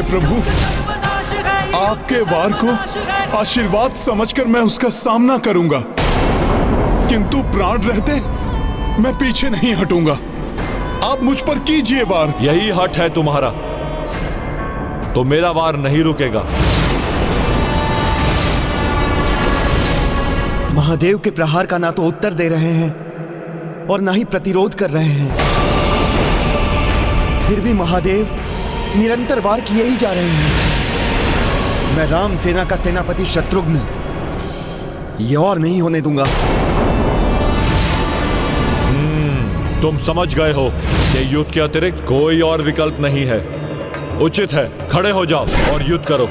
प्रभु, आपके वार को आशीर्वाद समझकर मैं उसका सामना करूंगा, किंतु प्राण रहते मैं पीछे नहीं हटूंगा। आप मुझ पर कीजिए वार। यही हठ है तुम्हारा, तो मेरा वार नहीं रुकेगा। महादेव के प्रहार का ना तो उत्तर दे रहे हैं और ना ही प्रतिरोध कर रहे हैं, फिर भी महादेव निरंतर वार किए ही जा रहे हैं। मैं राम सेना का सेनापति शत्रुघ्न ये और नहीं होने दूंगा। तुम समझ गए हो कि युद्ध के अतिरिक्त कोई और विकल्प नहीं है। उचित है, खड़े हो जाओ और युद्ध करो।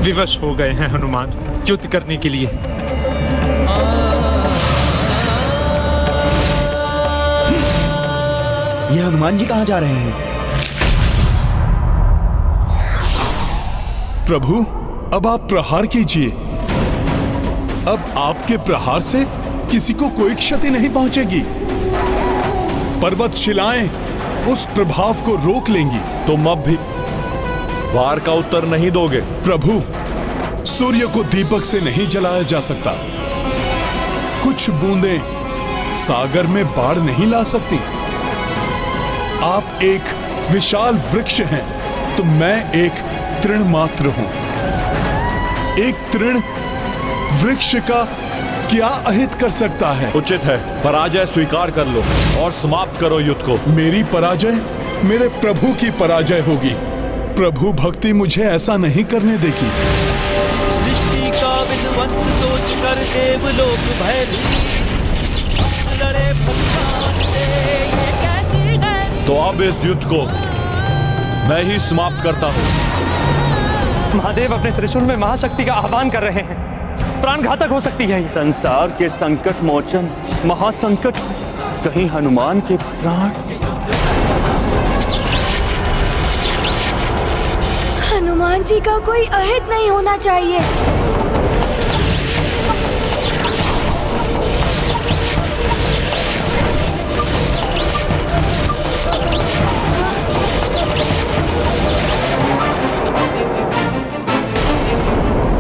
विवश हो गए हैं हनुमान युद्ध करने के लिए। ये हनुमान जी कहां जा रहे हैं? प्रभु, अब आप प्रहार कीजिए। अब आपके प्रहार से किसी को कोई क्षति नहीं पहुंचेगी। पर्वत शिलाएं उस प्रभाव को रोक लेंगी। तुम अब भी वार का उत्तर नहीं दोगे। प्रभु, सूर्य को दीपक से नहीं जलाया जा सकता। कुछ बूंदें सागर में बाढ़ नहीं ला सकती। आप एक विशाल वृक्ष हैं, तो मैं एक तृण मात्र हूं। एक तृण वृक्ष का क्या अहित कर सकता है? उचित है, पराजय स्वीकार कर लो और समाप्त करो युद्ध को। मेरी पराजय मेरे प्रभु की पराजय होगी। प्रभु भक्ति मुझे ऐसा नहीं करने देगी। सृष्टि का विध्वंस सोच कर देवलोक भयभीत लड़े भगवान से, ये कैसी है? तो अब इस युद्ध को मैं ही समाप्त करता हूं। महादेव अपने त्रिशूल में महाशक्ति का आह्वान कर रहे हैं। प्राण घातक हो सकती है। संसार के संकट मोचन महासंकट, कहीं हनुमान के प्राण। हनुमान जी का कोई अहित नहीं होना चाहिए।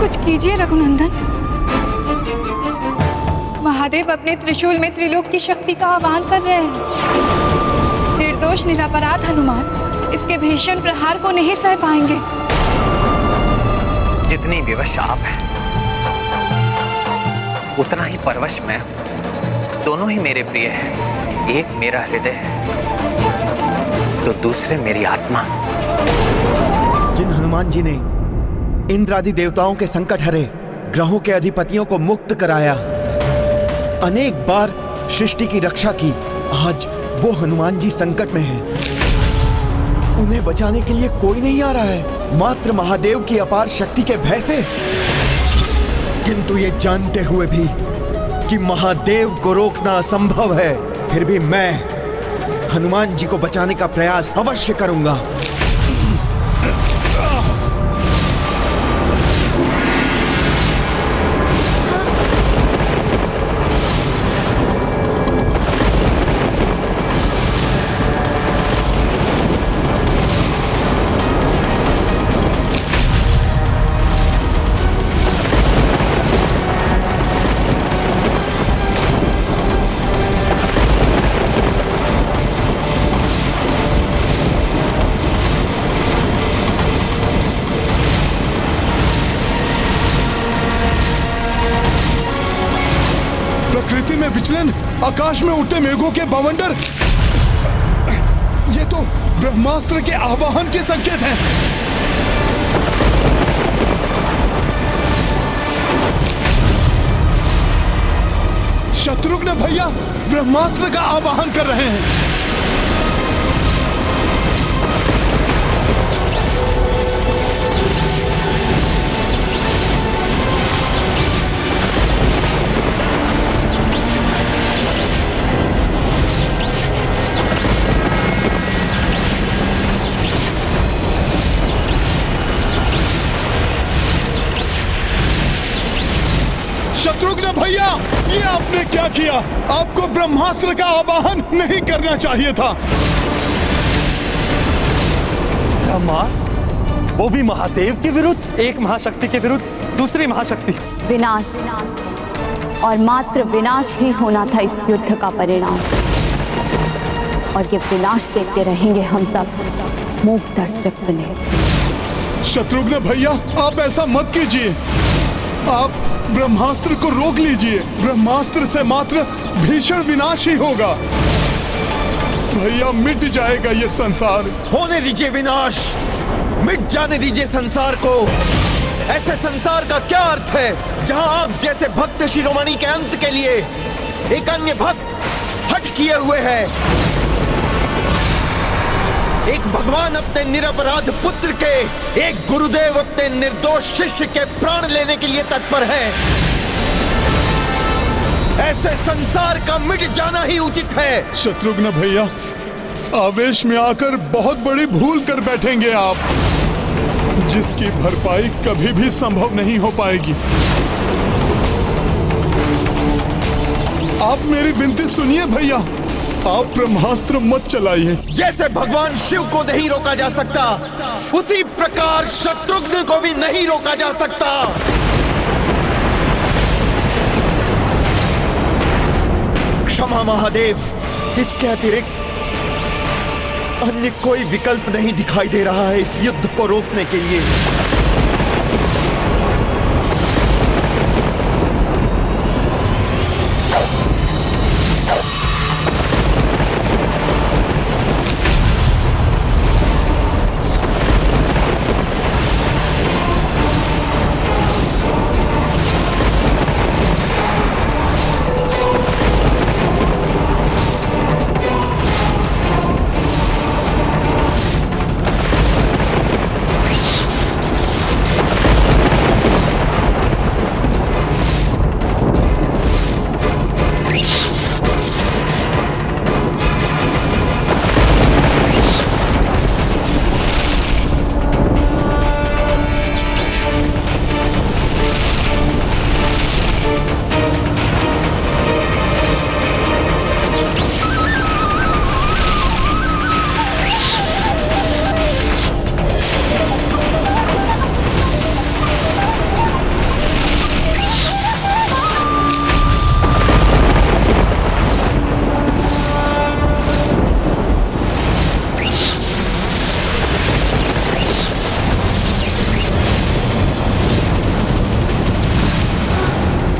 कुछ कीजिए रघुनंदन। महादेव अपने त्रिशूल में त्रिलोक की शक्ति का आह्वान कर रहे हैं। निर्दोष निरपराध हनुमान इसके भीषण प्रहार को नहीं सह पाएंगे। जितनी विवश आप हैं, उतना ही परवश मैं हूं। दोनों ही मेरे प्रिय हैं। एक मेरा हृदय है, तो दूसरे मेरी आत्मा। जिन हनुमान जी ने इंद्र आदि देवताओं के संकट हरे, ग्रहों के अधिपतियों को मुक्त कराया, अनेक बार सृष्टि की रक्षा की, आज वो हनुमान जी संकट में हैं। उन्हें बचाने के लिए कोई नहीं आ रहा है, मात्र महादेव की अपार शक्ति के भय से। किंतु ये जानते हुए भी कि महादेव को रोकना असंभव है, फिर भी मैं हनुमान जी को बचाने का प्रयास अवश्य करूंगा। प्रकृति में विचलन, आकाश में उड़ते मेघों के बवंडर, ये तो ब्रह्मास्त्र के आवाहन के संकेत हैं। शत्रुघ्न भैया ब्रह्मास्त्र का आवाहन कर रहे हैं। शत्रुघ्न भैया ये आपने क्या किया? आपको ब्रह्मास्त्र का आवाहन नहीं करना चाहिए था। ब्रह्मास्त्र, वो भी महादेव के विरुद्ध? एक महाशक्ति के विरुद्ध दूसरी महाशक्ति। विनाश और मात्र विनाश ही होना था इस युद्ध का परिणाम, और ये विनाश देखते रहेंगे हम सब मूक दर्शक बने। शत्रुघ्न भैया, आप ऐसा मत कीजिए। आप ब्रह्मास्त्र को रोक लीजिए। ब्रह्मास्त्र से मात्र भीषण विनाश ही होगा। भैया, मिट जाएगा ये संसार। होने दीजिए विनाश, मिट जाने दीजिए संसार को। ऐसे संसार का क्या अर्थ है जहां आप जैसे भक्त शिरोमणि के अंत के लिए एक अन्य भक्त हट किए हुए है। एक भगवान अपने निरपराध पुत्र के, एक गुरुदेव अपने निर्दोष शिष्य के प्राण लेने के लिए तत्पर है। ऐसे संसार का मिट जाना ही उचित है। शत्रुघ्न भैया, आवेश में आकर बहुत बड़ी भूल कर बैठेंगे आप, जिसकी भरपाई कभी भी संभव नहीं हो पाएगी। आप मेरी विनती सुनिए भैया, आप ब्रह्मास्त्र मत चलाइए। जैसे भगवान शिव को नहीं रोका जा सकता, उसी प्रकार शत्रुघ्न को भी नहीं रोका जा सकता। क्षमा महादेव, इसके अतिरिक्त अन्य कोई विकल्प नहीं दिखाई दे रहा है इस युद्ध को रोकने के लिए।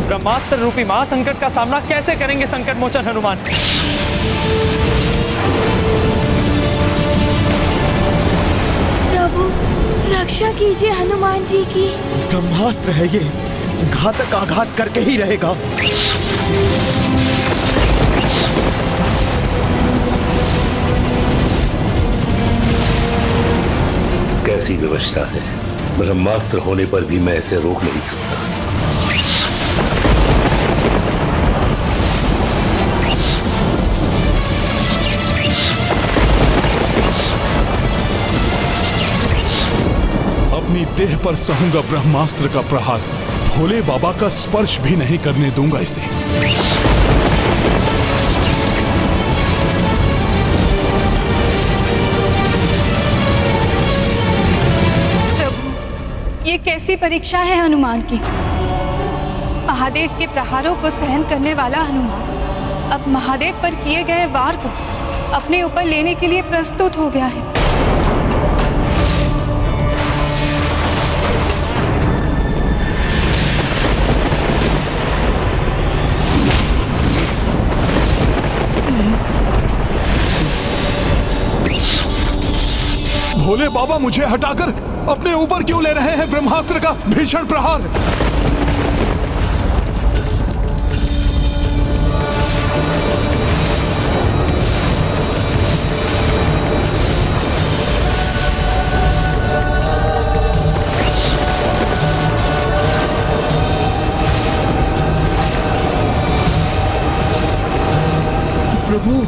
ब्रह्मास्त्र रूपी महासंकट का सामना कैसे करेंगे संकट मोचन हनुमान? प्रभु, रक्षा कीजिए हनुमान जी की। ब्रह्मास्त्र है ये, घातक आघात करके ही रहेगा। कैसी व्यवस्था है? ब्रह्मास्त्र होने पर भी मैं इसे रोक नहीं सकता। अपनी देह पर सहूंगा ब्रह्मास्त्र का प्रहार। भोले बाबा का स्पर्श भी नहीं करने दूंगा इसे। प्रभु, ये कैसी परीक्षा है हनुमान की? महादेव के प्रहारों को सहन करने वाला हनुमान अब महादेव पर किए गए वार को अपने ऊपर लेने के लिए प्रस्तुत हो गया है। भोले बाबा, मुझे हटाकर अपने ऊपर क्यों ले रहे हैं ब्रह्मास्त्र का भीषण प्रहार? प्रभु,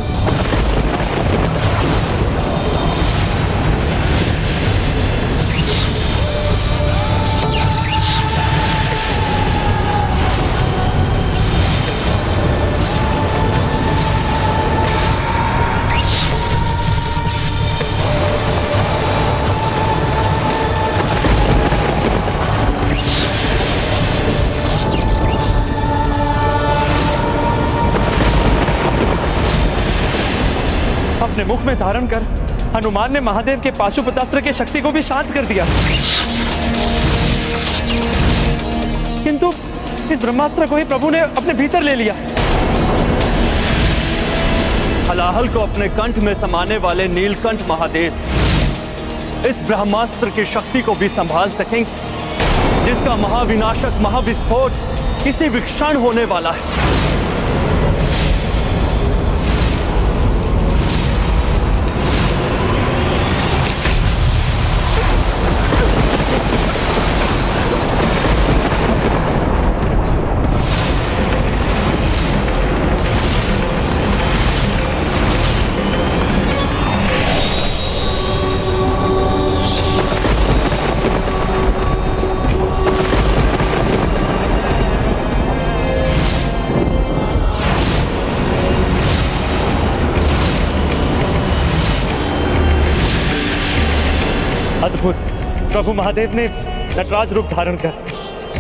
अपने मुख में धारण कर हनुमान ने महादेव के पाशुपतास्त्र की शक्ति को भी शांत कर दिया। किंतु इस ब्रह्मास्त्र को ही प्रभु ने अपने भीतर ले लिया। हलाहल को अपने कंठ में समाने वाले नीलकंठ महादेव इस ब्रह्मास्त्र की शक्ति को भी संभाल सकेंगे, जिसका महाविनाशक महाविस्फोट किसी भी क्षण होने वाला है। अद्भुत! प्रभु महादेव ने नटराज रूप धारण कर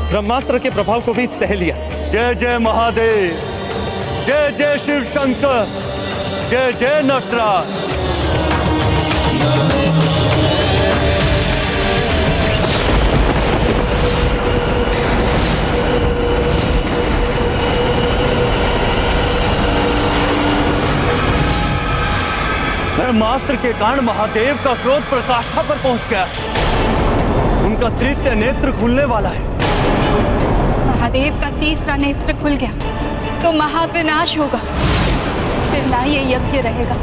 ब्रह्मास्त्र के प्रभाव को भी सह लिया। जय जय महादेव, जय जय शिव शंकर, जय जय नटराज। ब्रह्मास्त्र के कारण महादेव का क्रोध प्रकाष्ठा पर पहुंच गया। उनका तृतीय नेत्र खुलने वाला है। महादेव का तीसरा नेत्र खुल गया तो महाविनाश होगा। फिर ना ये यज्ञ रहेगा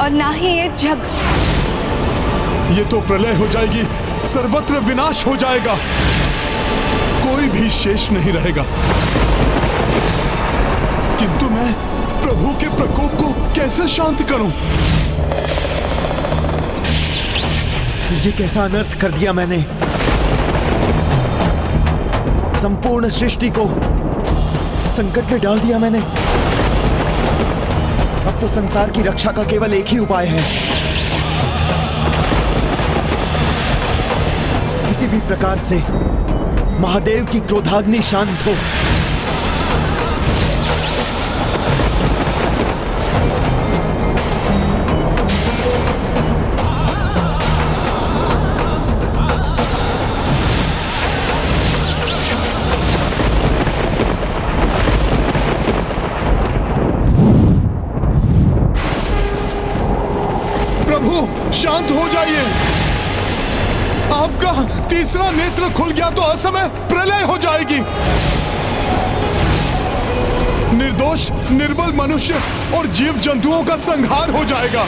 और ना ही ये जग। ये तो प्रलय हो जाएगी, सर्वत्र विनाश हो जाएगा, कोई भी शेष नहीं रहेगा। किंतु मैं प्रभु के प्रकोप को कैसे शांत करूं? ये कैसा अनर्थ कर दिया मैंने। संपूर्ण सृष्टि को संकट में डाल दिया मैंने। अब तो संसार की रक्षा का केवल एक ही उपाय है, किसी भी प्रकार से महादेव की क्रोधाग्नि शांत हो। शांत हो जाइए। आपका तीसरा नेत्र खुल गया तो असमय प्रलय हो जाएगी। निर्दोष निर्बल मनुष्य और जीव जंतुओं का संहार हो जाएगा।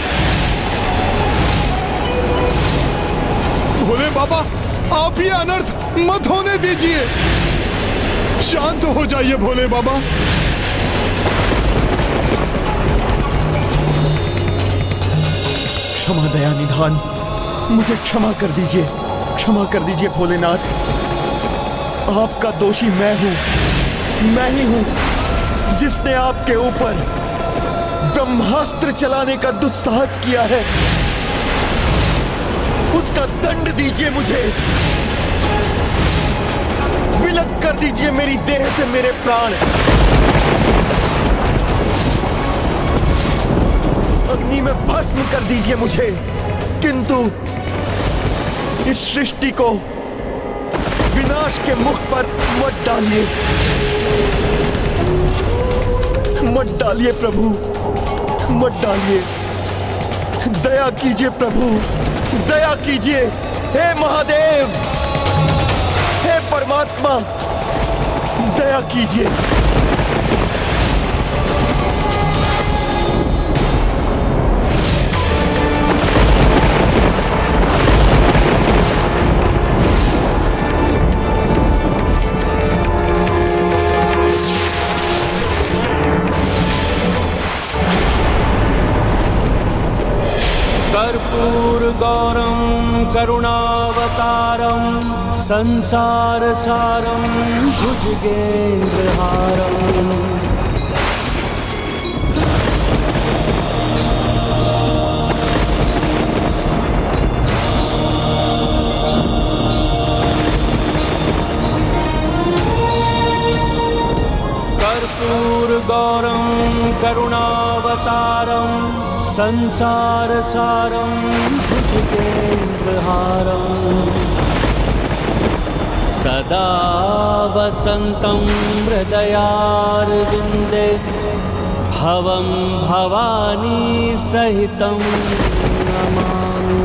भोले बाबा, आप ये अनर्थ मत होने दीजिए। शांत हो जाइए भोले बाबा। क्षमा दया निधान, मुझे क्षमा कर दीजिए, क्षमा कर दीजिए भोलेनाथ। आपका दोषी मैं हूं, मैं ही हूं जिसने आपके ऊपर ब्रह्मास्त्र चलाने का दुस्साहस किया है। उसका दंड दीजिए मुझे, विलग कर दीजिए मेरी देह से मेरे प्राण। अग्नि में भस्म कर दीजिए मुझे, किंतु इस सृष्टि को विनाश के मुख पर मत डालिए, मत डालिए प्रभु, मत डालिए। दया कीजिए प्रभु, दया कीजिए। हे महादेव, हे परमात्मा, दया कीजिए। कर्पूरगौरं करुणावतारं संसारसारं भुजगेन्द्रहारम् कर्पूरगौरं करुणावतारं संसारसारं भुजगेन्द्रहारम् सदा वसन्तं हृदयारविन्दे भवं भवानी सहितं नमामि।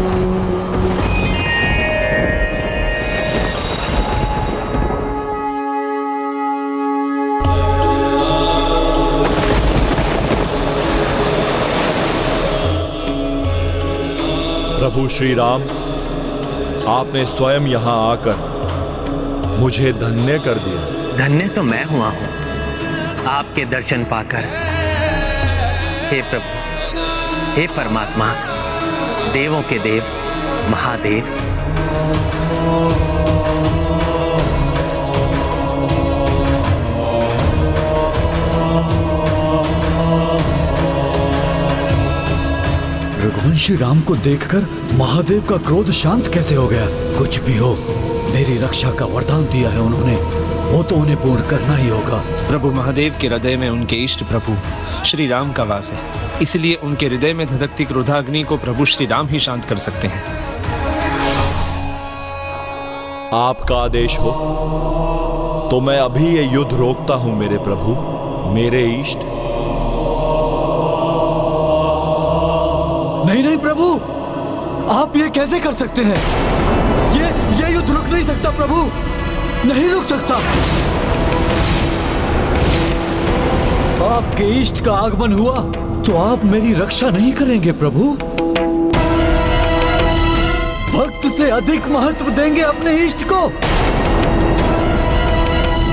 प्रभु श्री राम, आपने स्वयं यहाँ आकर मुझे धन्य कर दिया। धन्य तो मैं हुआ हूं आपके दर्शन पाकर। हे प्रभु, हे परमात्मा, देवों के देव महादेव, रघुवंशी राम को देखकर महादेव का क्रोध शांत कैसे हो गया? कुछ भी हो, मेरी रक्षा का वरदान दिया है उन्होंने, वो तो उन्हें पूर्ण करना ही होगा। प्रभु महादेव के हृदय में उनके इष्ट प्रभु श्री राम का वास है, इसलिए उनके हृदय में धधकती क्रोधाग्नि को प्रभु श्री राम ही शांत कर सकते हैं। आपका आदेश हो तो मैं अभी ये युद्ध रोकता हूं मेरे प्रभु, मेरे इष्ट। नहीं नहीं प्रभु, आप ये कैसे कर सकते हैं? ये युद्ध रुक नहीं सकता प्रभु, नहीं रुक सकता। आपके इष्ट का आगमन हुआ तो आप मेरी रक्षा नहीं करेंगे प्रभु? भक्त से अधिक महत्व देंगे अपने इष्ट को?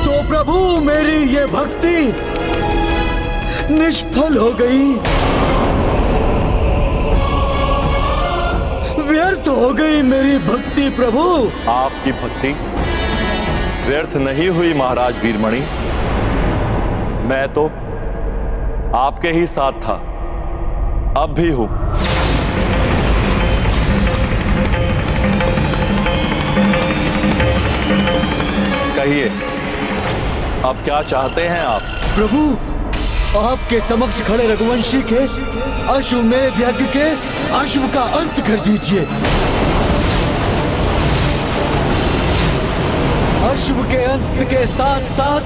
तो प्रभु मेरी ये भक्ति निष्फल हो गई, व्यर्थ हो गई मेरी भक्ति प्रभु। आपकी भक्ति व्यर्थ नहीं हुई महाराज वीरमणि, मैं तो आपके ही साथ था, अब भी हूं। कहिए, अब क्या चाहते हैं आप? प्रभु, आपके समक्ष खड़े रघुवंशी के अश्वमेध यज्ञ के अश्व का अंत कर दीजिए। अश्व के अंत के साथ साथ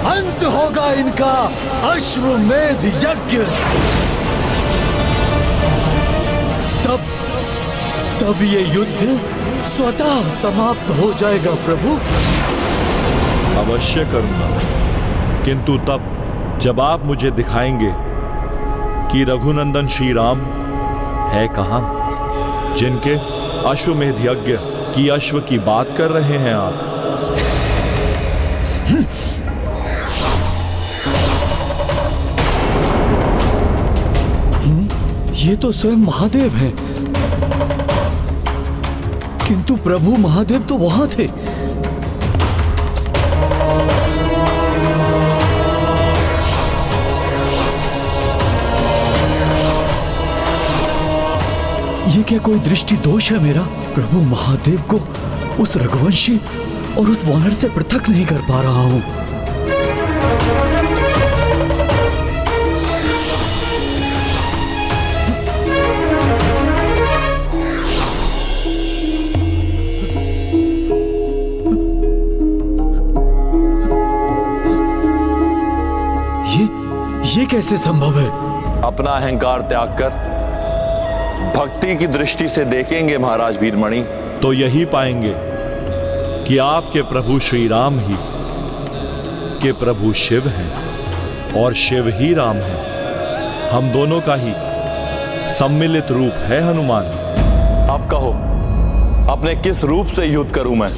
अंत होगा इनका अश्वमेध यज्ञ। तब ये युद्ध स्वतः समाप्त हो जाएगा प्रभु। अवश्य करूंगा, किंतु तब जब आप मुझे दिखाएंगे कि रघुनंदन श्री राम है कहां, जिनके अश्वमेध यज्ञ की अश्व की बात कर रहे हैं आप। ये तो स्वयं महादेव हैं, किंतु प्रभु महादेव तो वहां थे। ये क्या कोई दृष्टि दोष है मेरा? प्रभु महादेव को उस रघुवंशी और उस वानर से पृथक नहीं कर पा रहा हूं। ये कैसे संभव है? अपना अहंकार त्याग कर भक्ति की दृष्टि से देखेंगे महाराज वीरमणि, तो यही पाएंगे कि आपके प्रभु श्री राम ही के प्रभु शिव हैं और शिव ही राम हैं। हम दोनों का ही सम्मिलित रूप है हनुमान। अब कहो, अपने किस रूप से युद्ध करूं मैं?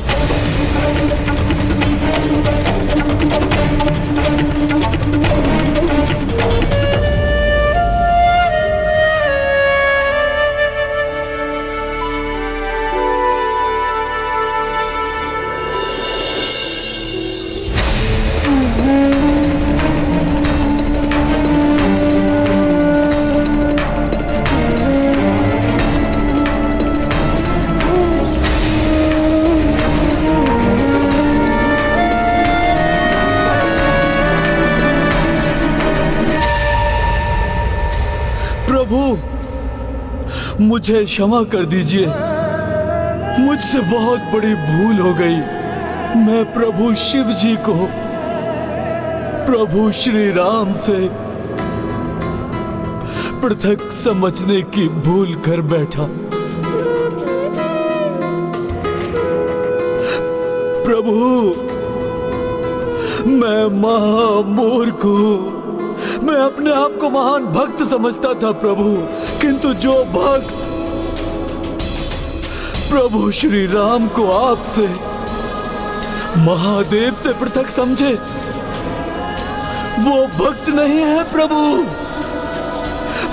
मुझे क्षमा कर दीजिए। मुझसे बहुत बड़ी भूल हो गई। मैं प्रभु शिव जी को प्रभु श्री राम से पृथक समझने की भूल कर बैठा। प्रभु, मैं महामूर्ख हूं। मैं अपने आप को महान भक्त समझता था प्रभु, किंतु जो भक्त प्रभु श्री राम को आपसे, महादेव से पृथक समझे, वो भक्त नहीं है प्रभु।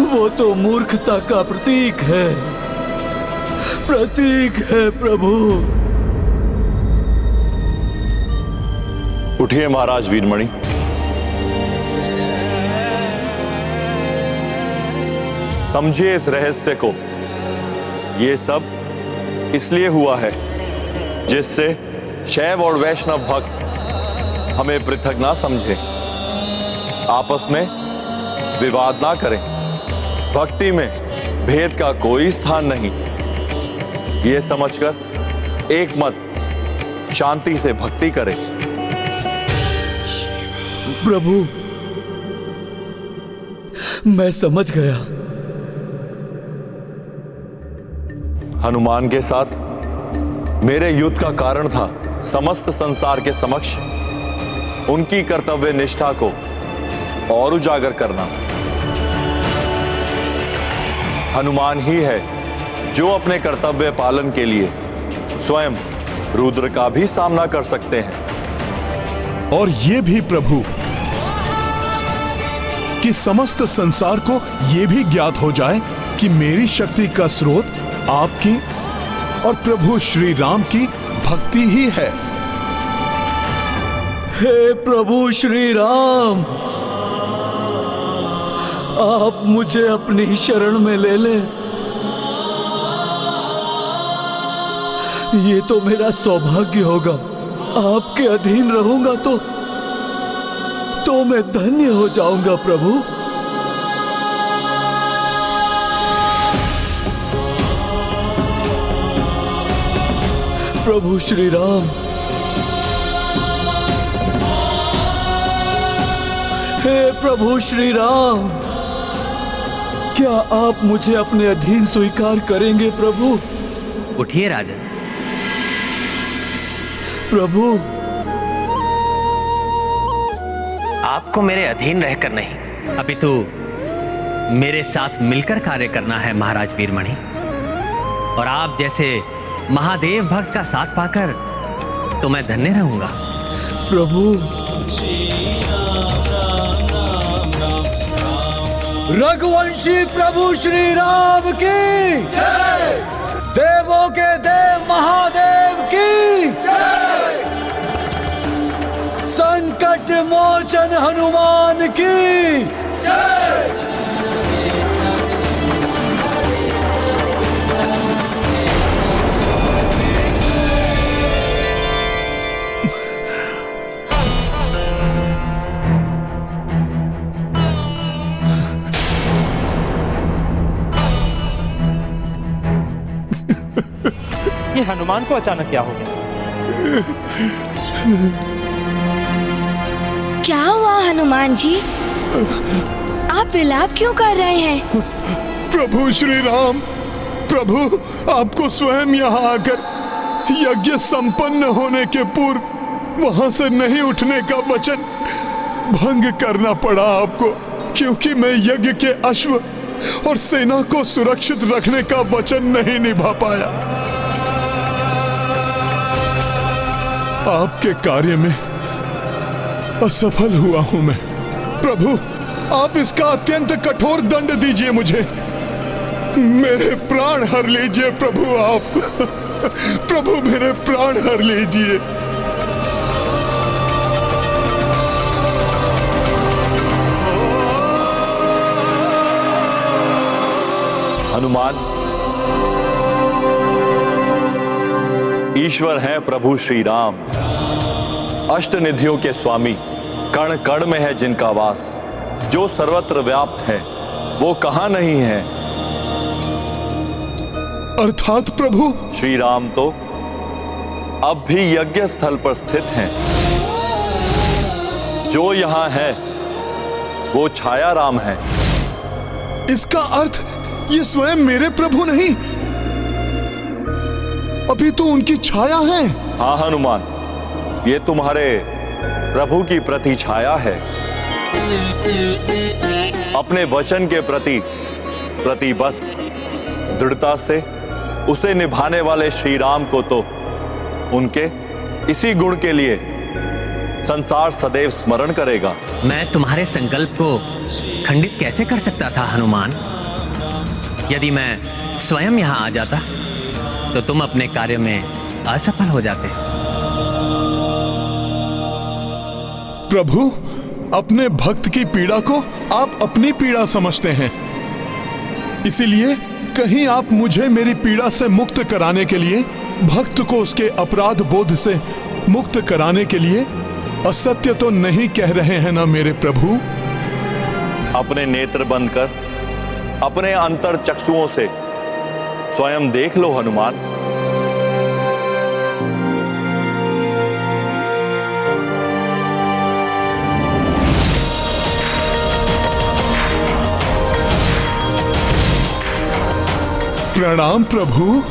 वो तो मूर्खता का प्रतीक है, प्रभु। उठिए महाराज वीरमणि। समझिए इस रहस्य को। ये सब इसलिए हुआ है जिससे शैव और वैष्णव भक्त हमें पृथक ना समझे, आपस में विवाद ना करें। भक्ति में भेद का कोई स्थान नहीं, ये समझकर एक मत शांति से भक्ति करें। प्रभु, मैं समझ गया। हनुमान के साथ मेरे युद्ध का कारण था समस्त संसार के समक्ष उनकी कर्तव्य निष्ठा को और उजागर करना। हनुमान ही है जो अपने कर्तव्य पालन के लिए स्वयं रुद्र का भी सामना कर सकते हैं। और ये भी प्रभु कि समस्त संसार को ये भी ज्ञात हो जाए कि मेरी शक्ति का स्रोत आपकी और प्रभु श्री राम की भक्ति ही है। हे प्रभु श्री राम, आप मुझे अपनी शरण में ले लें। ये तो मेरा सौभाग्य होगा। आपके अधीन रहूंगा तो मैं धन्य हो जाऊंगा प्रभु। प्रभु श्री राम, हे प्रभु श्री राम, क्या आप मुझे अपने अधीन स्वीकार करेंगे प्रभु? उठिए राजन। प्रभु, आपको मेरे अधीन रहकर नहीं, अपितु मेरे साथ मिलकर कार्य करना है महाराज वीरमणि। और आप जैसे महादेव भक्त का साथ पाकर तो मैं धन्य रहूंगा। प्रभु, रघुवंशी प्रभु श्री राम की जय, देवों के देव महादेव की जय, संकट मोचन हनुमान की जय। ये हनुमान को अचानक क्या हो गया? क्या हुआ हनुमान जी? आप विलाप क्यों कर रहे हैं? प्रभु श्री राम, प्रभु आपको स्वयं यहाँ आकर यज्ञ संपन्न होने के पूर्व वहां से नहीं उठने का वचन भंग करना पड़ा आपको, क्योंकि मैं यज्ञ के अश्व और सेना को सुरक्षित रखने का वचन नहीं निभा पाया। आपके कार्य में असफल हुआ हूं मैं। प्रभु, आप इसका अत्यंत कठोर दंड दीजिए मुझे। मेरे प्राण हर लीजिए प्रभु आप। प्रभु मेरे प्राण हर लीजिए। हनुमान, ईश्वर हैं प्रभु श्री राम, अष्ट निधियों के स्वामी, कण कण में है जिनका वास, जो सर्वत्र व्याप्त है वो कहां नहीं है। अर्थात प्रभु? श्री राम तो अब भी यज्ञ स्थल पर स्थित हैं। जो यहां है वो छाया राम है। इसका अर्थ ये स्वयं मेरे प्रभु नहीं, अभी तो उनकी छाया है। हाँ हनुमान, ये तुम्हारे प्रभु की प्रति छाया है। अपने वचन के प्रति प्रतिबद्ध दृढ़ता से उसे निभाने वाले श्री राम को तो उनके इसी गुण के लिए संसार सदैव स्मरण करेगा। मैं तुम्हारे संकल्प को खंडित कैसे कर सकता था हनुमान? यदि मैं स्वयं यहां आ जाता तो तुम अपने कार्य में असफल हो जाते। प्रभु, अपने भक्त की पीड़ा को आप अपनी पीड़ा समझते हैं, इसीलिए कहीं आप मुझे मेरी पीड़ा से मुक्त कराने के लिए, भक्त को उसके अपराध बोध से मुक्त कराने के लिए असत्य तो नहीं कह रहे हैं ना मेरे प्रभु? अपने नेत्र बंद कर अपने अंतर चक्षुओं से स्वयं देख लो हनुमान। प्रणाम प्रभु।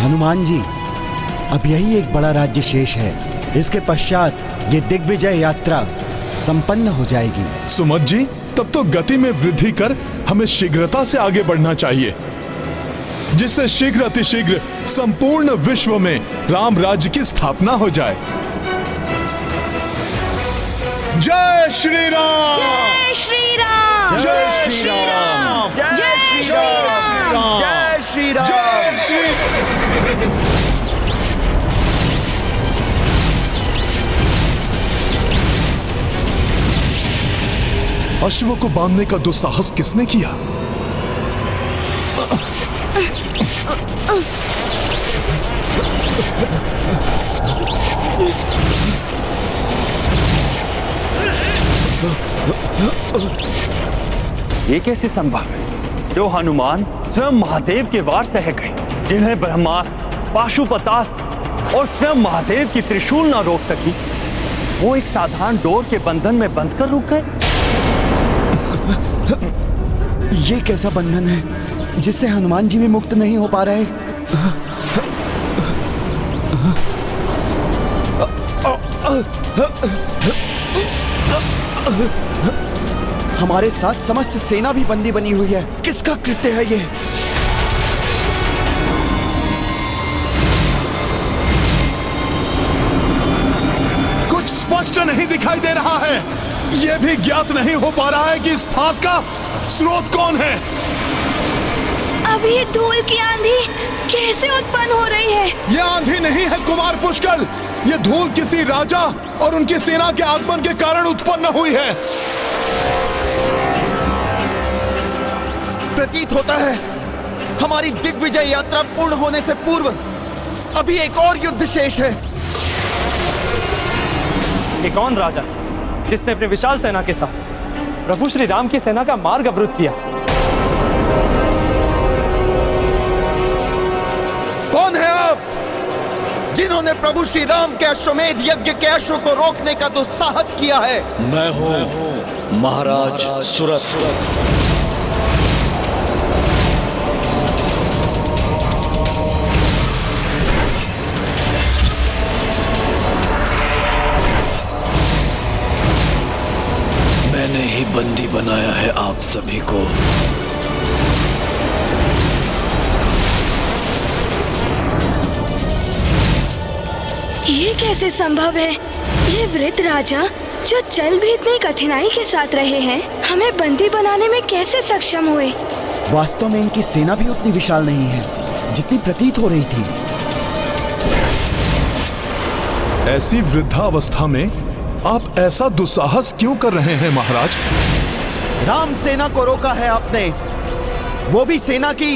हनुमान जी, अब यही एक बड़ा राज्य शेष है। इसके पश्चात ये दिग्विजय यात्रा संपन्न हो जाएगी। सुमत जी, तब तो गति में वृद्धि कर हमें शीघ्रता से आगे बढ़ना चाहिए, जिससे शीघ्र अतिशीघ्र संपूर्ण विश्व में राम राज्य की स्थापना हो जाए। जय श्री राम! जय श्री राम! जय श्री राम! जय श्री राम! जय श्री राम! जय श्री अश्व को बांधने का दुस्साहस किसने किया? ये कैसे संभव है? जो हनुमान स्वयं महादेव के वार सह गए, जिन्हें ब्रह्मास्त्र, पाशुपतास्त्र और स्वयं महादेव की त्रिशूल ना रोक सकी, वो एक साधारण डोर के बंधन में बंध कर रुक गए। ये कैसा बंधन है जिससे हनुमान जी भी मुक्त नहीं हो पा रहे? हमारे साथ समस्त सेना भी बंदी बनी हुई है। किसका कृत्य है ये? कुछ स्पष्ट नहीं दिखाई दे रहा है। यह भी ज्ञात नहीं हो पा रहा है कि इस फांस का स्रोत कौन है। अब ये धूल की आंधी कैसे उत्पन्न हो रही है? यह आंधी नहीं है कुमार पुष्कर, यह धूल किसी राजा और उनकी सेना के आगमन के कारण उत्पन्न हुई है। प्रतीत होता है हमारी दिग्विजय यात्रा पूर्ण होने से पूर्व अभी एक और युद्ध शेष है। ये कौन राजा जिसने अपने विशाल सेना के साथ प्रभु श्री राम की सेना का मार्ग अवरुद्ध किया? कौन है आप जिन्होंने प्रभु श्री राम के अश्वमेध यज्ञ के अश्व को रोकने का दुस्साहस किया है? मैं हूं महाराज सुरथ। मैंने ही बंदी बनाया है आप सभी को। ये कैसे संभव है? ये वृद्ध राजा जो चल भी इतनी कठिनाई के साथ रहे हैं, हमें बंदी बनाने में कैसे सक्षम हुए? वास्तव में इनकी सेना भी उतनी विशाल नहीं है जितनी प्रतीत हो रही थी। ऐसी वृद्धावस्था में आप ऐसा दुस्साहस क्यों कर रहे हैं महाराज? राम सेना को रोका है आपने, वो भी सेना की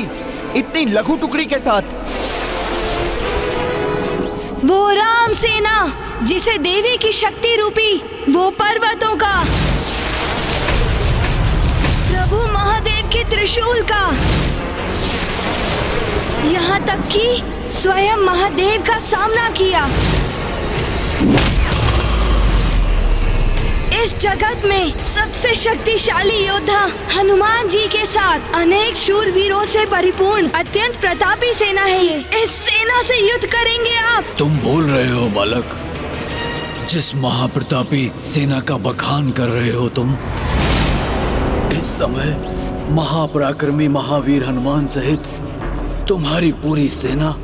इतनी लघु टुकड़ी के साथ। वो राम सेना जिसे देवी की शक्ति रूपी वो पर्वतों का, प्रभु महादेव के त्रिशूल का, यहाँ तक कि स्वयं महादेव का सामना किया। इस जगत में सबसे शक्तिशाली योद्धा हनुमान जी के साथ अनेक शूरवीरों से परिपूर्ण अत्यंत प्रतापी सेना है ये। इस सेना से युद्ध करेंगे आप? तुम बोल रहे हो बालक, जिस महाप्रतापी सेना का बखान कर रहे हो तुम, इस समय महापराक्रमी महावीर हनुमान सहित तुम्हारी पूरी सेना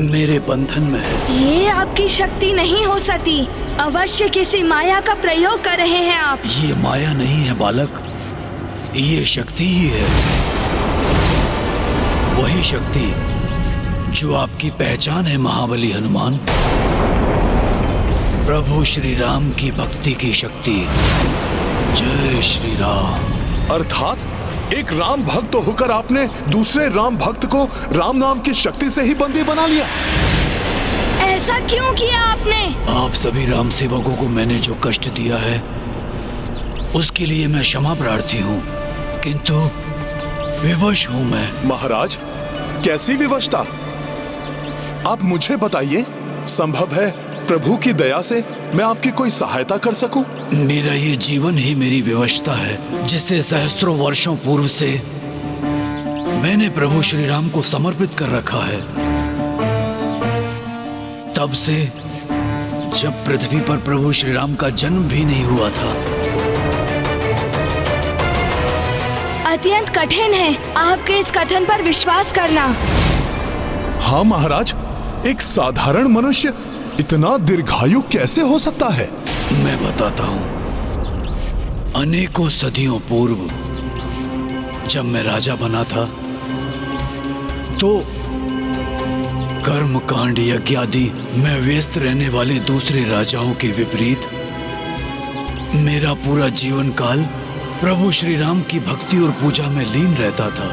मेरे बंधन में है। ये आपकी शक्ति नहीं हो सकती, अवश्य किसी माया का प्रयोग कर रहे हैं आप। ये माया नहीं है बालक, ये शक्ति ही है। वही शक्ति जो आपकी पहचान है महाबली हनुमान, प्रभु श्री राम की भक्ति की शक्ति। जय श्री राम। अर्थात एक राम भक्त होकर आपने दूसरे राम भक्त को राम नाम की शक्ति से ही बंदी बना लिया। ऐसा क्यों किया आपने? आप सभी राम सेवकों को मैंने जो कष्ट दिया है उसके लिए मैं क्षमा प्रार्थी हूँ, किंतु विवश हूँ मैं। महाराज, कैसी विवशता? आप मुझे बताइए, संभव है प्रभु की दया से मैं आपकी कोई सहायता कर सकूं? मेरा ये जीवन ही मेरी विवशता है, जिसे सहस्त्रों वर्षों पूर्व से मैंने प्रभु श्री राम को समर्पित कर रखा है। तब से जब पृथ्वी पर प्रभु श्री राम का जन्म भी नहीं हुआ था। अत्यंत कठिन है आपके इस कथन पर विश्वास करना। हाँ महाराज, एक साधारण मनुष्य इतना दीर्घायु कैसे हो सकता है? मैं बताता हूँ। अनेकों सदियों पूर्व जब मैं राजा बना था तो कर्म कांड यज्ञ आदि में व्यस्त रहने वाले दूसरे राजाओं के विपरीत मेरा पूरा जीवन काल प्रभु श्री राम की भक्ति और पूजा में लीन रहता था।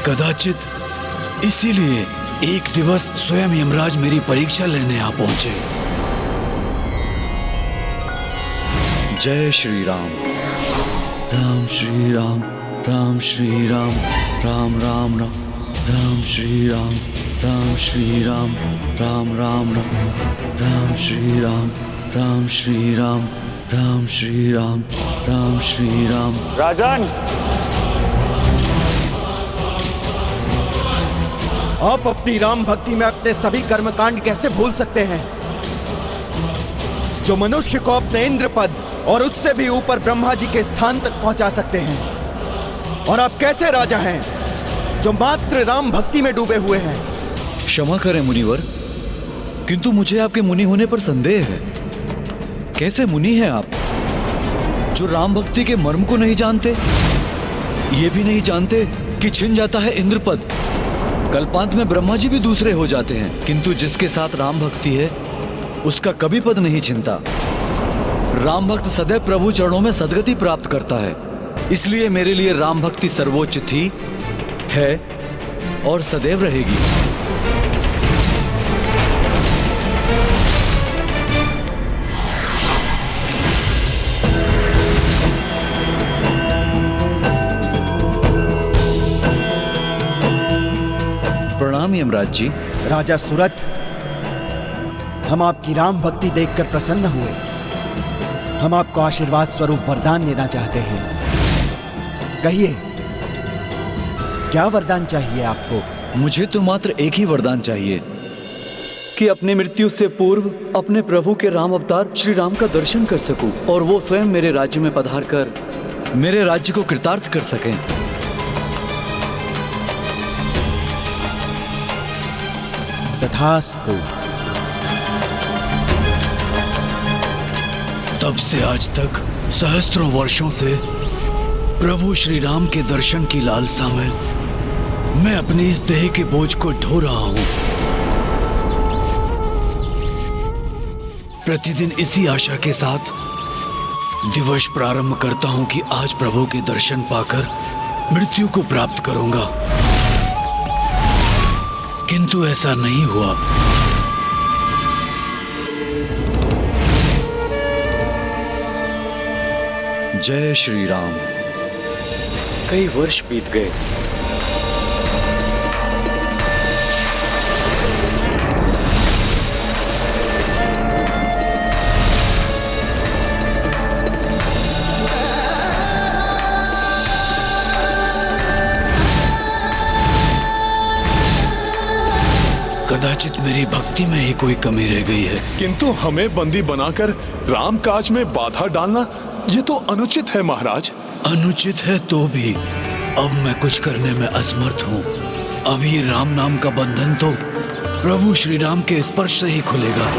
कदाचित इसीलिए एक दिवस स्वयं यमराज मेरी परीक्षा लेने आ पहुंचे। जय श्री राम। राम श्री राम, राम श्री राम, राम राम राम, राम श्री राम, राम श्री राम, राम राम राम, राम श्री राम, राम श्री राम, राम श्री राम, राम श्री राम। राजन, आप अपनी राम भक्ति में अपने सभी कर्मकांड कैसे भूल सकते हैं, जो मनुष्य को अपने इंद्र पद और उससे भी ऊपर ब्रह्मा जी के स्थान तक पहुंचा सकते हैं? और आप कैसे राजा हैं जो मात्र राम भक्ति में डूबे हुए हैं? क्षमा करें मुनिवर, किंतु मुझे आपके मुनि होने पर संदेह है। कैसे मुनि हैं आप जो राम भक्ति के मर्म को नहीं जानते, ये भी नहीं जानते कि छिन जाता है इंद्र पद, कल्पांत में ब्रह्मा जी भी दूसरे हो जाते हैं, किंतु जिसके साथ राम भक्ति है उसका कभी पद नहीं छिनता। राम भक्त सदैव प्रभु चरणों में सदगति प्राप्त करता है। इसलिए मेरे लिए राम भक्ति सर्वोच्च थी, है और सदैव रहेगी। प्रणाम यमराज जी। राजा सुरथ, हम आपकी राम भक्ति देखकर प्रसन्न हुए। हम आपको आशीर्वाद स्वरूप वरदान देना चाहते हैं। कहिए, क्या वरदान चाहिए आपको? मुझे तो मात्र एक ही वरदान चाहिए कि अपने मृत्यु से पूर्व अपने प्रभु के राम अवतार श्री राम का दर्शन कर सकूं और वो स्वयं मेरे राज्य में पधार कर मेरे राज्य को कृतार्थ कर सकें। तथास्तु। तब से आज तक सहस्त्रों वर्षों से प्रभु श्री राम के दर्शन की लालसा में मैं अपनी इस देह के बोझ को ढो रहा हूं। प्रतिदिन इसी आशा के साथ दिवस प्रारंभ करता हूं कि आज प्रभु के दर्शन पाकर मृत्यु को प्राप्त करूंगा, किंतु ऐसा नहीं हुआ। जय श्री राम। कई वर्ष बीत गए। कदाचित मेरी भक्ति में ही कोई कमी रह गई है। किंतु हमें बंदी बनाकर राम काज में बाधा डालना ये तो अनुचित है महाराज। अनुचित है तो भी अब मैं कुछ करने में असमर्थ हूँ। अब ये राम नाम का बंधन तो प्रभु श्री राम के स्पर्श से ही खुलेगा।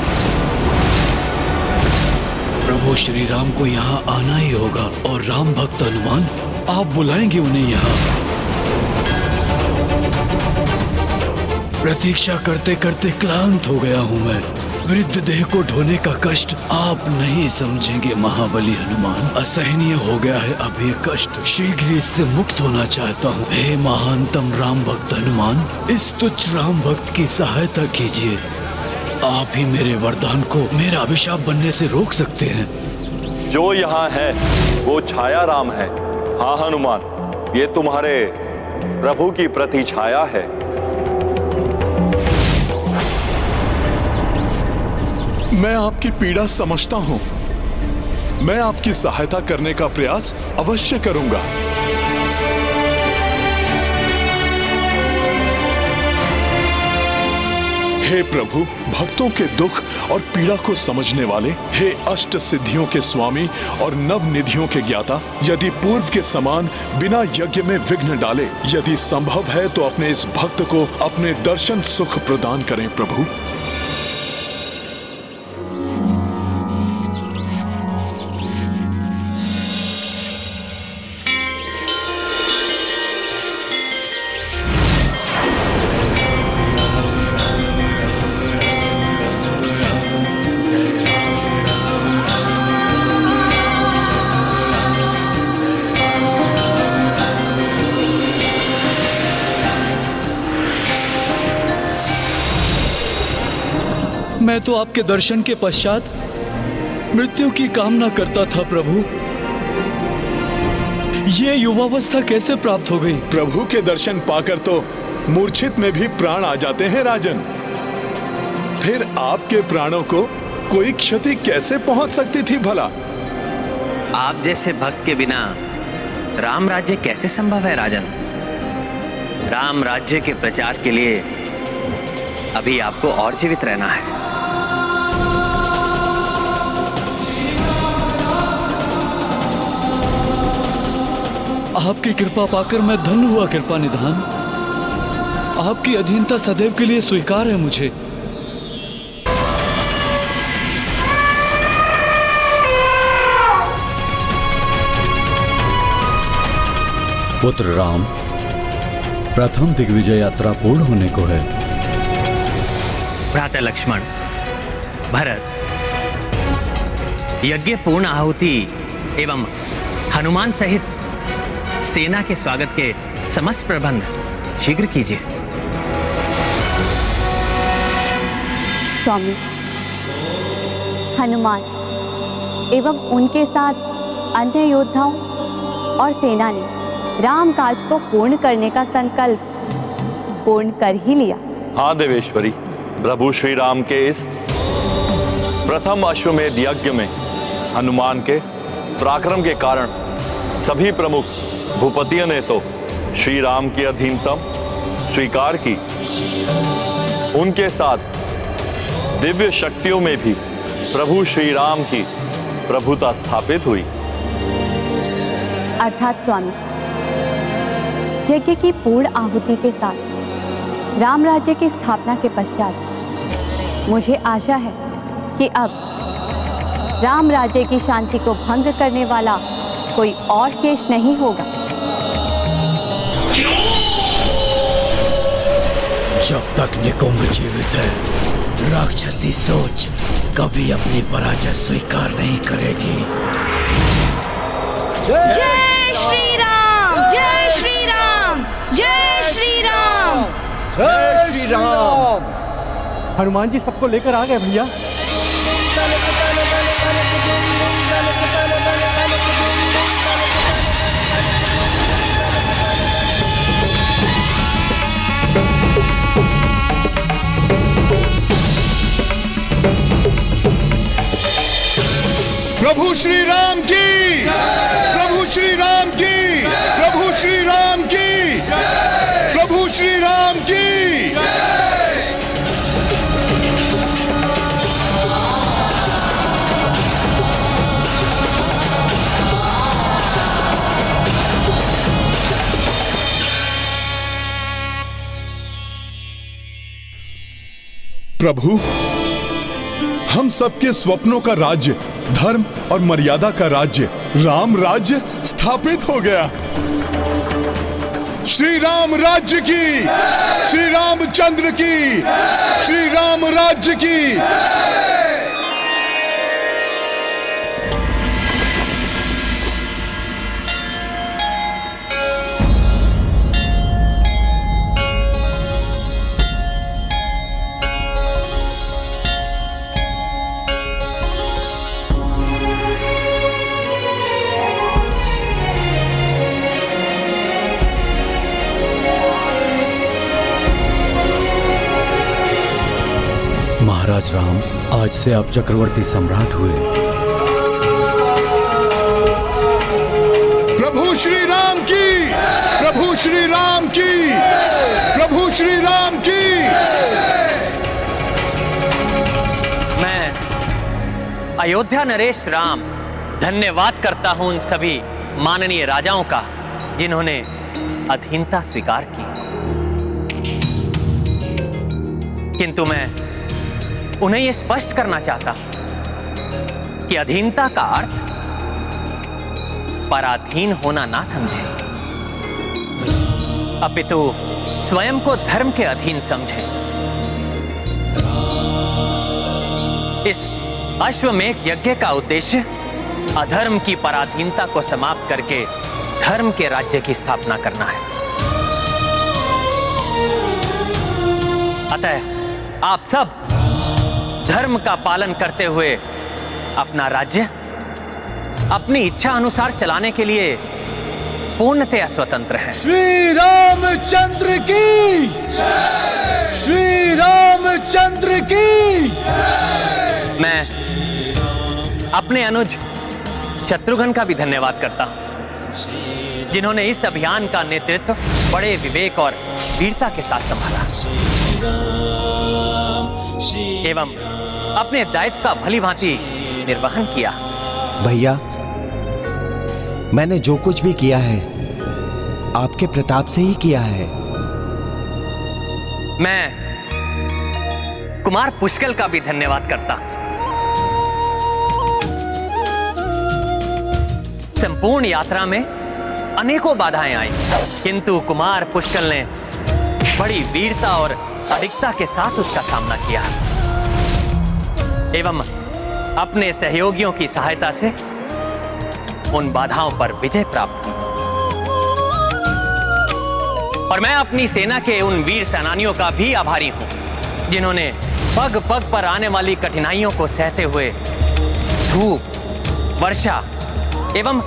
प्रभु श्री राम को यहाँ आना ही होगा और राम भक्त हनुमान आप बुलाएंगे उन्हें यहाँ। प्रतीक्षा करते करते क्लांत हो गया हूँ मैं। वृद्ध देह को ढोने का कष्ट आप नहीं समझेंगे महाबली हनुमान। असहनीय हो गया है अब ये कष्ट। शीघ्र इससे मुक्त होना चाहता हूँ। हे महानतम राम भक्त हनुमान, इस तुच्छ राम भक्त की सहायता कीजिए। आप ही मेरे वरदान को मेरा अभिशाप बनने से रोक सकते हैं। जो यहाँ है वो छाया राम है। हाँ हनुमान, ये तुम्हारे प्रभु की प्रति छाया है। मैं आपकी पीड़ा समझता हूं। मैं आपकी सहायता करने का प्रयास अवश्य करूंगा। हे प्रभु, भक्तों के दुख और पीड़ा को समझने वाले, हे अष्ट सिद्धियों के स्वामी और नव निधियों के ज्ञाता, यदि पूर्व के समान बिना यज्ञ में विघ्न डाले, यदि संभव है तो अपने इस भक्त को अपने दर्शन सुख प्रदान करें प्रभु। मैं तो आपके दर्शन के पश्चात मृत्यु की कामना करता था प्रभु। ये युवावस्था कैसे प्राप्त हो गई? प्रभु के दर्शन पाकर तो मूर्छित में भी प्राण आ जाते हैं राजन। फिर आपके प्राणों को कोई क्षति कैसे पहुंच सकती थी भला? आप जैसे भक्त के बिना राम राज्य कैसे संभव है राजन? राम राज्य के प्रचार के लिए अभी आपको और जीवित रहना है। आपकी कृपा पाकर मैं धन्य हुआ कृपा निधान। आपकी अधीनता सदैव के लिए स्वीकार है मुझे। पुत्र राम, प्रथम दिग्विजय यात्रा पूर्ण होने को है। भ्राता लक्ष्मण, भरत, यज्ञ पूर्ण आहुति एवं हनुमान सहित सेना के स्वागत के समस्त प्रबंध शीघ्र कीजिए। स्वामी, हनुमान एवं उनके साथ अन्य योद्धाओं और सेना ने राम काज को पूर्ण करने का संकल्प पूर्ण कर ही लिया। हाँ देवेश्वरी, प्रभु श्री राम के इस प्रथम अश्वमेध यज्ञ में हनुमान के पराक्रम के कारण सभी प्रमुख भूपतियों ने तो श्री राम की अधीनतम स्वीकार की। उनके साथ दिव्य शक्तियों में भी प्रभु श्री राम की प्रभुता स्थापित हुई। अर्थात स्वामी, यज्ञ की पूर्ण आहुति के साथ राम राज्य की स्थापना के पश्चात मुझे आशा है कि अब राम राज्य की शांति को भंग करने वाला कोई और शेष नहीं होगा। जब तक निकुंभ जीवित है राक्षसी सोच कभी अपनी पराजय स्वीकार नहीं करेगी। जय श्री राम, जय श्री राम, जय श्री राम, जय श्री राम। हनुमान जी सबको लेकर आ गए भैया। प्रभु श्री राम की, प्रभु श्री राम की, प्रभु श्री राम की, प्रभु श्री राम की। प्रभु, हम सबके स्वप्नों का राज्य, धर्म और मर्यादा का राज्य, राम राज्य स्थापित हो गया। श्री राम राज्य की, श्री रामचंद्र की, श्री राम राज्य की। महाराज राम, आज से आप चक्रवर्ती सम्राट हुए। प्रभु श्री राम की, प्रभु श्री राम की, प्रभु श्री राम की। मैं अयोध्या नरेश राम धन्यवाद करता हूं उन सभी माननीय राजाओं का जिन्होंने अधीनता स्वीकार की, किंतु मैं उन्हें यह स्पष्ट करना चाहता हूं कि अधीनता का अर्थ पराधीन होना ना समझे, अपितु स्वयं को धर्म के अधीन समझे। इस अश्वमेध यज्ञ का उद्देश्य अधर्म की पराधीनता को समाप्त करके धर्म के राज्य की स्थापना करना है। अतः आप सब धर्म का पालन करते हुए अपना राज्य अपनी इच्छा अनुसार चलाने के लिए पूर्णतया स्वतंत्र हैं। श्री रामचंद्र की, श्री रामचंद्र की। मैं अपने अनुज शत्रुघ्न का भी धन्यवाद करता हूं जिन्होंने इस अभियान का नेतृत्व बड़े विवेक और वीरता के साथ संभाला एवं अपने दायित्व का भलीभांति निर्वहन किया। भैया, मैंने जो कुछ भी किया है आपके प्रताप से ही किया है। मैं कुमार पुष्कल का भी धन्यवाद करता हूं। संपूर्ण यात्रा में अनेकों बाधाएं आई, किंतु कुमार पुष्कल ने बड़ी वीरता और अधिकता के साथ उसका सामना किया एवं अपने सहयोगियों की सहायता से उन बाधाओं पर विजय प्राप्त की। और मैं अपनी सेना के उन वीर सेनानियों का भी आभारी हूं जिन्होंने पग पग पर आने वाली कठिनाइयों को सहते हुए धूप, वर्षा एवं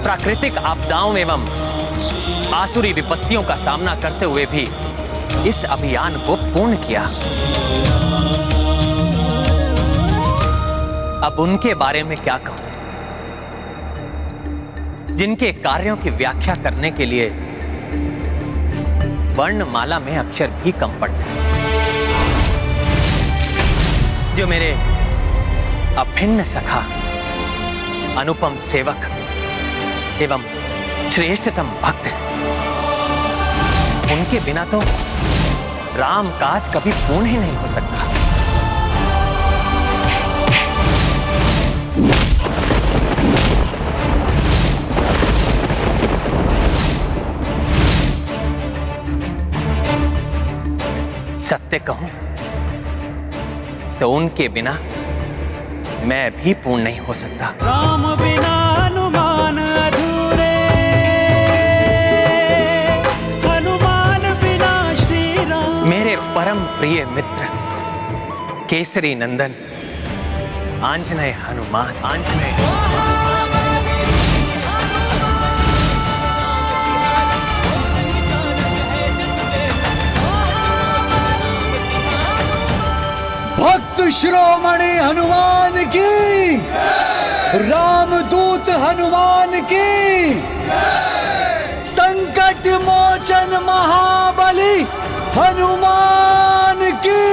प्राकृतिक आपदाओं एवं आसुरी विपत्तियों का सामना करते हुए भी इस अभियान को पूर्ण किया। अब उनके बारे में क्या कहूं, जिनके कार्यों की व्याख्या करने के लिए वर्णमाला में अक्षर भी कम पड़ जाए, जो मेरे अभिन्न सखा, अनुपम सेवक एवं श्रेष्ठतम भक्त हैं। उनके बिना तो राम काज कभी पूर्ण ही नहीं हो सकता। सत्य कहूं तो उनके बिना मैं भी पूर्ण नहीं हो सकता। राम बिना हनुमान अधूरे, हनुमान बिना श्री राम। मेरे परम प्रिय मित्र केसरी नंदन आंजनेय हनुमान, आंजनेय। भक्त शिरोमणि हनुमान की, रामदूत हनुमान की, संकट मोचन महाबली हनुमान की।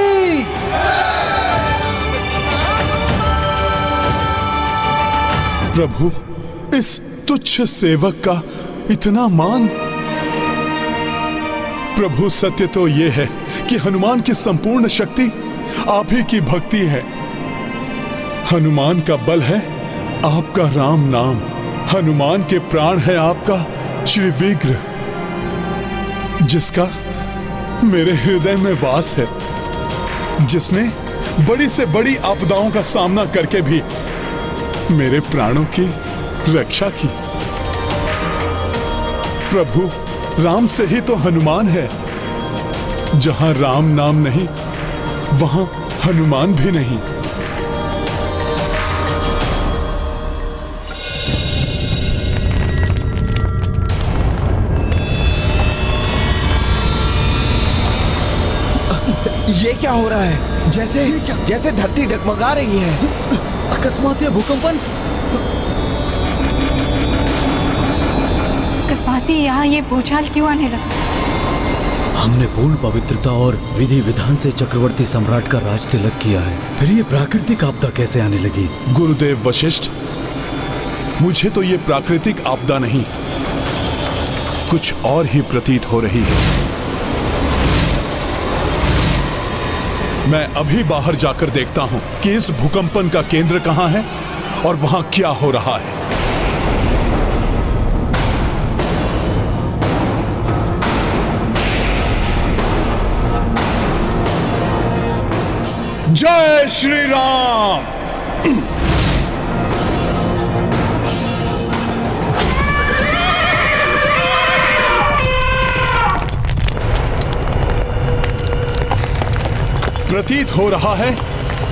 प्रभु, इस तुच्छ सेवक का इतना मान। प्रभु, सत्य तो यह है कि हनुमान की संपूर्ण शक्ति आप ही की भक्ति है। हनुमान का बल है आपका राम नाम, हनुमान के प्राण है आपका श्री विग्रह, जिसका मेरे हृदय में वास है, जिसने बड़ी से बड़ी आपदाओं का सामना करके भी मेरे प्राणों की रक्षा की। प्रभु, राम से ही तो हनुमान है। जहां राम नाम नहीं वहां हनुमान भी नहीं। ये क्या हो रहा है? जैसे धरती डगमगा रही है। अकस्मात यह भूकंपन। अकस्माती यहाँ ये भूचाल क्यों आने लगा? हमने पूर्ण पवित्रता और विधि विधान से चक्रवर्ती सम्राट का राज तिलक किया है, फिर ये प्राकृतिक आपदा कैसे आने लगी? गुरुदेव वशिष्ठ, मुझे तो ये प्राकृतिक आपदा नहीं, कुछ और ही प्रतीत हो रही है। मैं अभी बाहर जाकर देखता हूं कि इस भूकंपन का केंद्र कहां है और वहां क्या हो रहा है। जय श्री राम। प्रतीत हो रहा है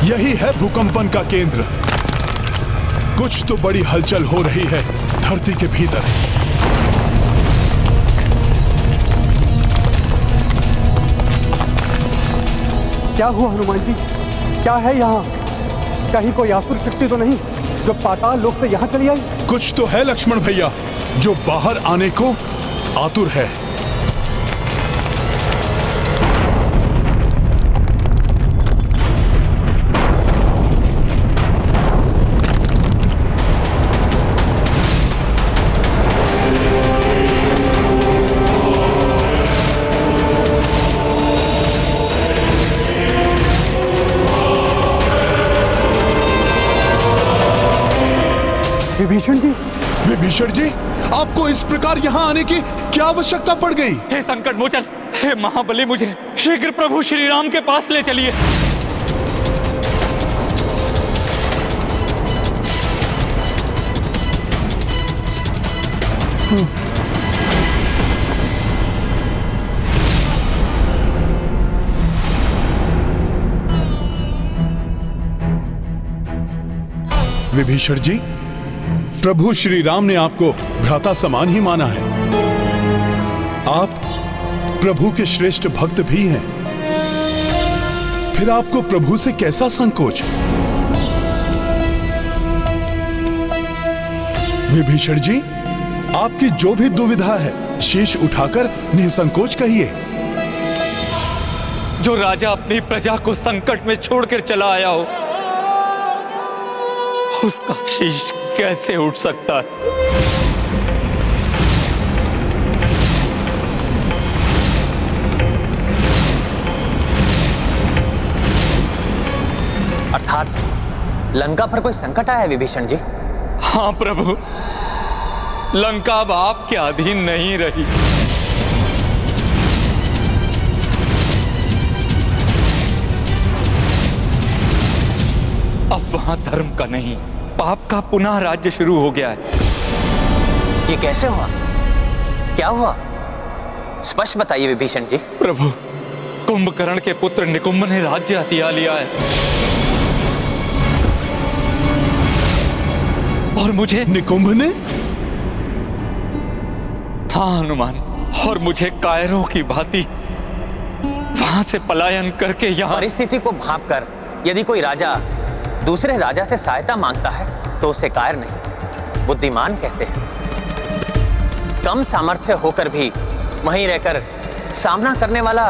यही है भूकंपन का केंद्र। कुछ तो बड़ी हलचल हो रही है धरती के भीतर। क्या हुआ हनुमान जी? क्या है यहाँ? कहीं कोई आसुर शक्ति तो नहीं जो पाताल लोक से यहाँ चली आई? कुछ तो है लक्ष्मण भैया जो बाहर आने को आतुर है। विभीषण जी, आपको इस प्रकार यहाँ आने की क्या आवश्यकता पड़ गई? हे संकट मोचन, हे महाबली, मुझे शीघ्र प्रभु श्री राम के पास ले चलिए। विभीषण जी, प्रभु श्री राम ने आपको भ्राता समान ही माना है। आप प्रभु के श्रेष्ठ भक्त भी हैं, फिर आपको प्रभु से कैसा संकोच? विभीषण जी, आपकी जो भी दुविधा है शीश उठाकर निसंकोच कहिए। जो राजा अपनी प्रजा को संकट में छोड़कर चला आया हो, उसका शीश कैसे उठ सकता है? अर्थात लंका पर कोई संकट आया है विभीषण जी? हाँ प्रभु, लंका अब आपके अधीन नहीं रही। अब वहां धर्म का नहीं, पाप का पुनः राज्य शुरू हो गया है। ये कैसे हुआ? क्या हुआ? स्पष्ट बताइए विभीषण जी। प्रभु, कुंभकर्ण के पुत्र निकुंभ ने राज्य हथिया लिया है और मुझे। निकुंभ ने? हाँ हनुमान, और मुझे कायरों की भांति वहां से पलायन करके यहाँ। परिस्थिति को भांपकर यदि कोई राजा दूसरे राजा से सहायता मांगता है तो उसे कायर नहीं, बुद्धिमान कहते हैं। कम सामर्थ्य होकर भी वहीं रहकर सामना करने वाला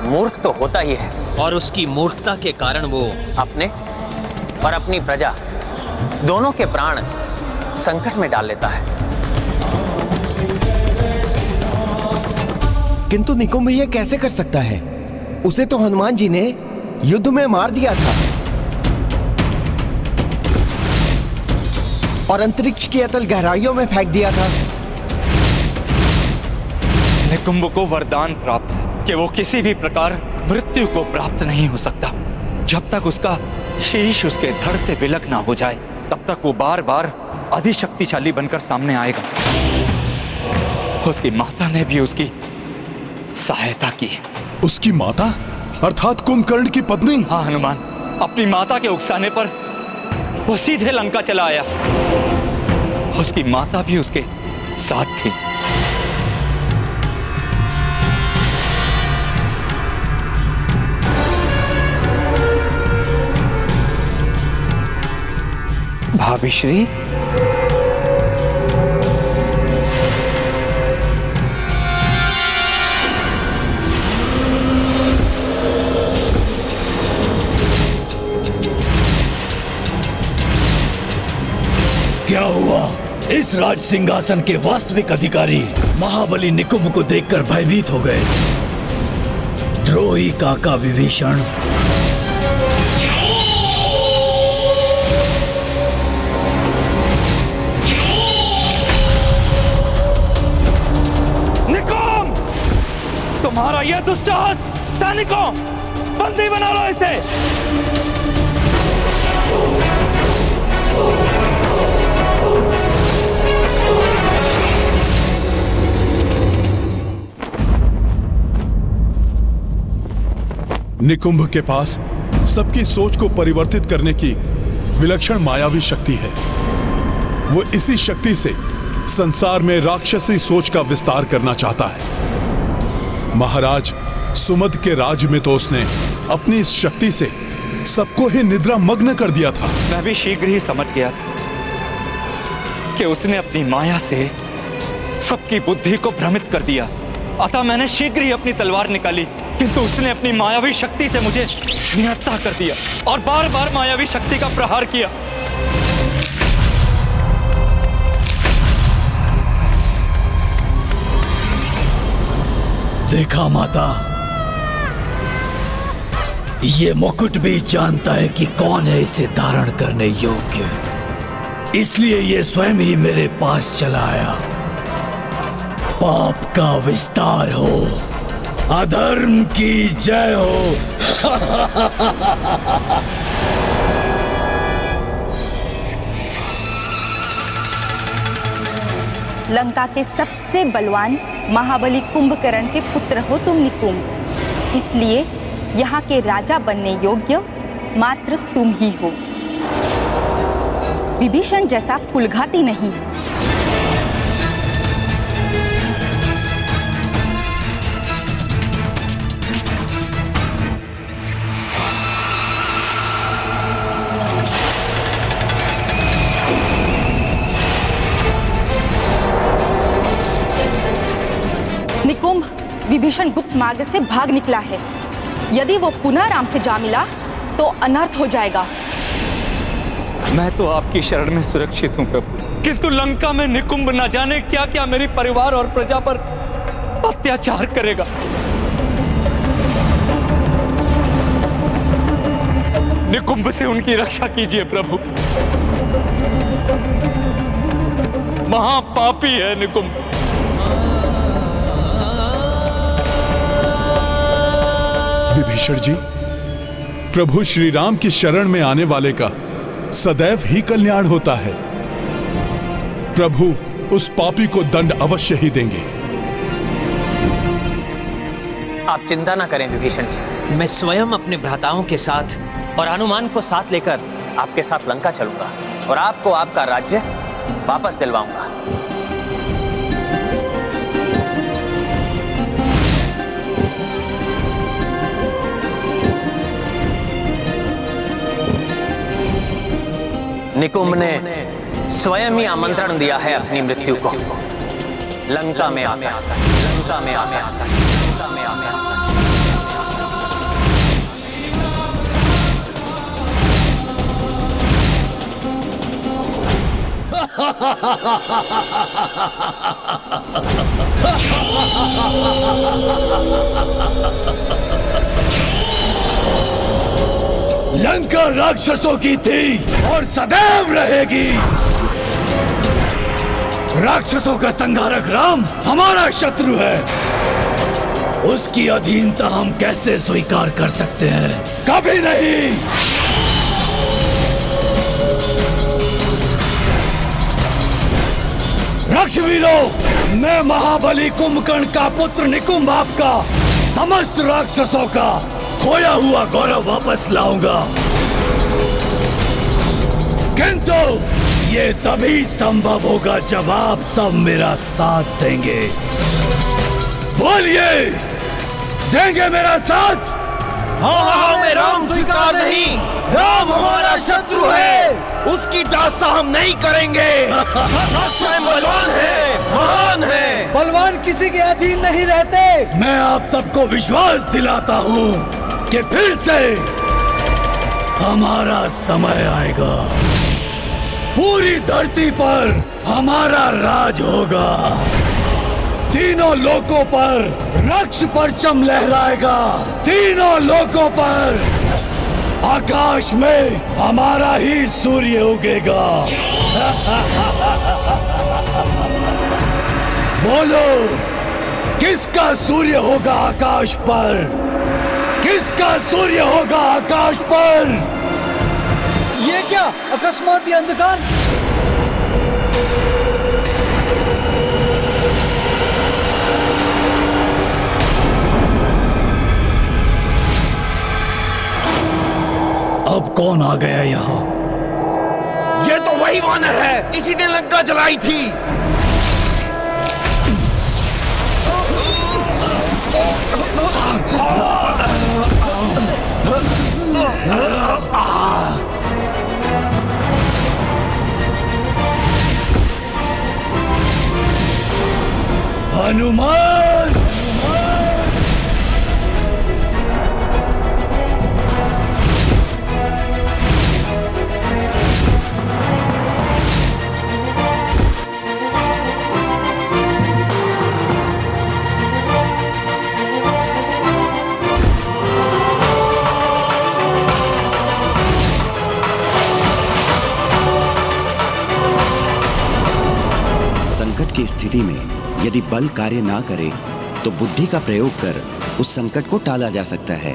मूर्ख तो होता ही है, और उसकी मूर्खता के कारण वो अपने और अपनी प्रजा दोनों के प्राण संकट में डाल लेता है। किंतु निकुंभ ये कैसे कर सकता है? उसे तो हनुमान जी ने युद्ध में मार दिया था और अंतरिक्ष की अतल गहराइयों में फेंक दिया था। निकुंभ को वरदान प्राप्त है कि वो किसी भी प्रकार मृत्यु को प्राप्त नहीं हो सकता। जब तक उसका शीश उसके धड़ से विलग ना हो जाए तब तक वो बार बार अधिशक्तिशाली बनकर सामने आएगा। उसकी माता ने भी उसकी सहायता की। उसकी माता अर्थात कुंभकर्ण की पत्नी? हाँ हनुमान, अपनी माता के उकसाने पर वो सीधे लंका चला आया। उसकी माता भी उसके साथ थी। भाभी श्री, क्या हुआ? इस राज सिंहासन के वास्तविक अधिकारी महाबली निकुंभ को देखकर भयभीत हो गए। द्रोही काका विभीषण, निकुंभ, तुम्हारा यह दुस्साहस! सैनिकों, बंदी बना लो इसे। निकुंभ के पास सबकी सोच को परिवर्तित करने की विलक्षण मायावी शक्ति है। वो इसी शक्ति से संसार में राक्षसी सोच का विस्तार करना चाहता है। महाराज सुमद के राज्य में तो उसने अपनी इस शक्ति से सबको ही निद्रा मग्न कर दिया था। मैं भी शीघ्र ही समझ गया था कि उसने अपनी माया से सबकी बुद्धि को भ्रमित कर दिया। अतः मैंने शीघ्र ही अपनी तलवार निकाली, किंतु उसने अपनी मायावी शक्ति से मुझे निहत्था कर दिया और बार बार मायावी शक्ति का प्रहार किया। देखा माता, ये मुकुट भी जानता है कि कौन है इसे धारण करने योग्य, इसलिए ये स्वयं ही मेरे पास चला आया। पाप का विस्तार हो, अधर्म की जय हो। लंका के सबसे बलवान महाबली कुंभकर्ण के पुत्र हो तुम निकुंभ, इसलिए यहाँ के राजा बनने योग्य मात्र तुम ही हो। विभीषण जैसा कुलघाती नहीं। निकुंभ, विभीषण गुप्त मार्ग से भाग निकला है। यदि वो पुनः राम से जा मिला तो अनर्थ हो जाएगा। मैं तो आपकी शरण में सुरक्षित हूं प्रभु, किंतु लंका में निकुंभ न जाने क्या क्या मेरी परिवार और प्रजा पर अत्याचार करेगा। निकुंभ से उनकी रक्षा कीजिए प्रभु। महापापी है निकुंभ। विभीषण जी, प्रभु श्री राम की शरण में आने वाले का सदैव ही कल्याण होता है। प्रभु उस पापी को दंड अवश्य ही देंगे। आप चिंता ना करें विभीषण जी, मैं स्वयं अपने भ्राताओं के साथ और हनुमान को साथ लेकर आपके साथ लंका चलूंगा और आपको आपका राज्य वापस दिलवाऊंगा। निकुंभ ने स्वयं ही आमंत्रण दिया है अपनी मृत्यु को। लंका में आकर, लंका में आकर, लंका में आकर। लंका राक्षसों की थी और सदैव रहेगी। राक्षसों का संहारक राम हमारा शत्रु है। उसकी अधीनता हम कैसे स्वीकार कर सकते हैं? कभी नहीं। रक्षवीरों, मैं महाबली कुंभकर्ण का पुत्र निकुंभ आपका समस्त राक्षसों का खोया हुआ गौरव वापस लाऊंगा, किंतु ये तभी संभव होगा जब आप सब मेरा साथ देंगे। बोलिए, देंगे मेरा साथ? हाँ, हमें राम स्वीकार नहीं। राम हमारा शत्रु है, उसकी दास्ता हम नहीं करेंगे। स्वयं बलवान है, महान है। बलवान किसी के अधीन नहीं रहते। मैं आप सबको विश्वास दिलाता हूँ कि फिर से हमारा समय आएगा। पूरी धरती पर हमारा राज होगा। तीनों लोकों पर रक्ष परचम लहराएगा। तीनों लोकों पर आकाश में हमारा ही सूर्य उगेगा। बोलो, किसका सूर्य होगा आकाश पर? किसका सूर्य होगा आकाश पर? ये क्या अकस्मात ये अंधकार? अब कौन आ गया यहाँ? ये तो वही वानर है, इसी ने लंका जलाई थी। हनुमान! संकट की स्थिति में यदि बल कार्य ना करे तो बुद्धि का प्रयोग कर उस संकट को टाला जा सकता है।